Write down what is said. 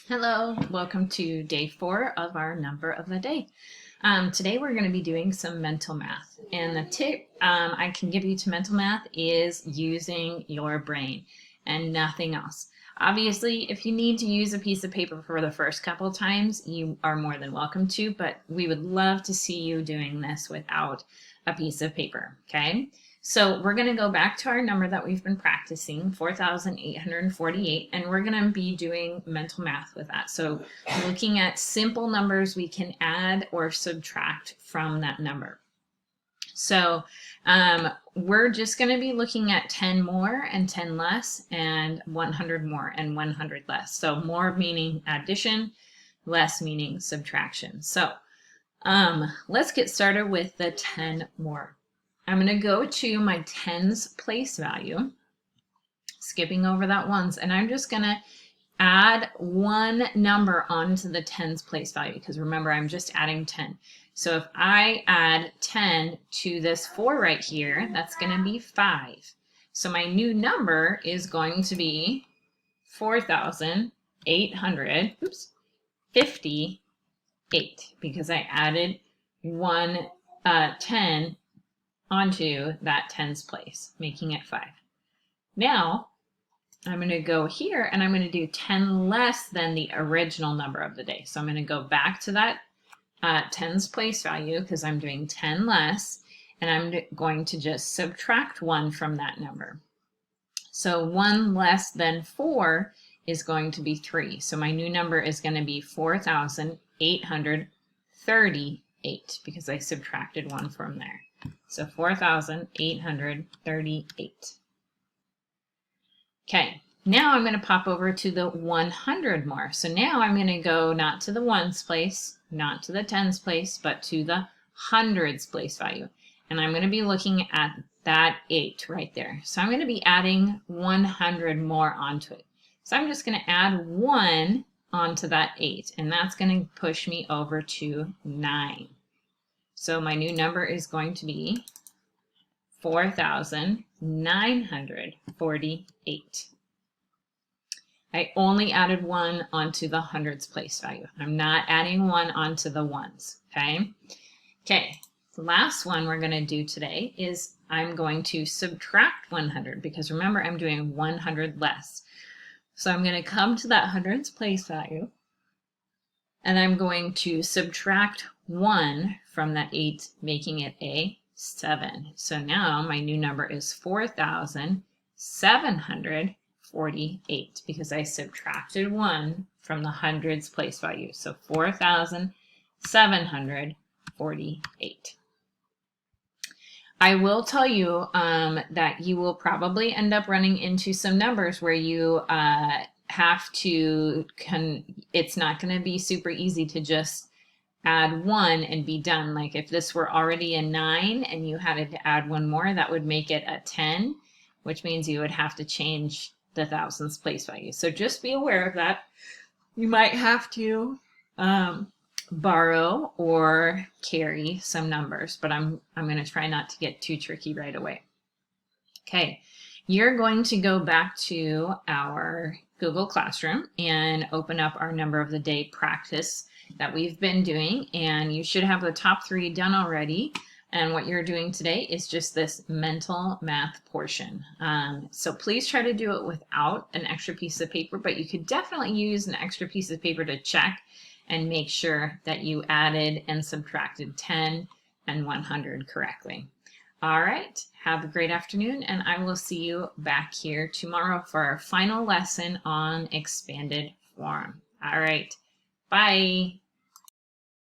Hello, welcome to day 4 of our number of the day. Today we're going to be doing some mental math, and the tip I can give you to mental math is using your brain and nothing else. Obviously, if you need to use a piece of paper for the first couple times, you are more than welcome to, but we would love to see you doing this without a piece of paper, okay? So we're going to go back to our number that we've been practicing, 4,848, and we're going to be doing mental math with that. So looking at simple numbers we can add or subtract from that number. So we're just going to be looking at 10 more and 10 less and 100 more and 100 less. So more meaning addition, less meaning subtraction. So let's get started with the 10 more. I'm going to go to my tens place value, skipping over that ones, and I'm just going to add one number onto the tens place value because remember I'm just adding 10. So if I add 10 to this 4 right here, that's going to be 5. So my new number is going to be 4,858 because I added one 10 onto that tens place, making it 5. Now I'm going to go here and I'm going to do 10 less than the original number of the day. So I'm going to go back to that tens place value because I'm doing 10 less, and I'm going to just subtract 1 from that number. So 1 less than 4 is going to be 3. So my new number is going to be 4,838 because I subtracted 1 from there. So 4,838. Okay, now I'm going to pop over to the 100 more. So now I'm going to go not to the ones place, not to the tens place, but to the hundreds place value. And I'm going to be looking at that 8 right there. So I'm going to be adding 100 more onto it. So I'm just going to add 1 onto that 8, and that's going to push me over to 9. So my new number is going to be 4,948. I only added 1 onto the hundreds place value. I'm not adding 1 onto the ones, okay? Okay, the last one we're going to do today is I'm going to subtract 100 because remember I'm doing 100 less. So I'm going to come to that hundreds place value and I'm going to subtract 1 from that 8, making it a 7. So now my new number is 4,748 because I subtracted 1 from the hundreds place value. So 4,748. I will tell you that you will probably end up running into some numbers where you have to, it's not going to be super easy to just add 1 and be done. Like if this were already a 9 and you had to add 1 more, that would make it a 10, which means you would have to change the thousands place value. So just be aware of that. You might have to borrow or carry some numbers, but I'm going to try not to get too tricky right away. Okay, you're going to go back to our Google Classroom and open up our number of the day practice that we've been doing, and you should have the top 3 done already. And what you're doing today is just this mental math portion. So please try to do it without an extra piece of paper, but you could definitely use an extra piece of paper to check and make sure that you added and subtracted 10 and 100 correctly. All right, have a great afternoon, and I will see you back here tomorrow for our final lesson on expanded form. All right, bye.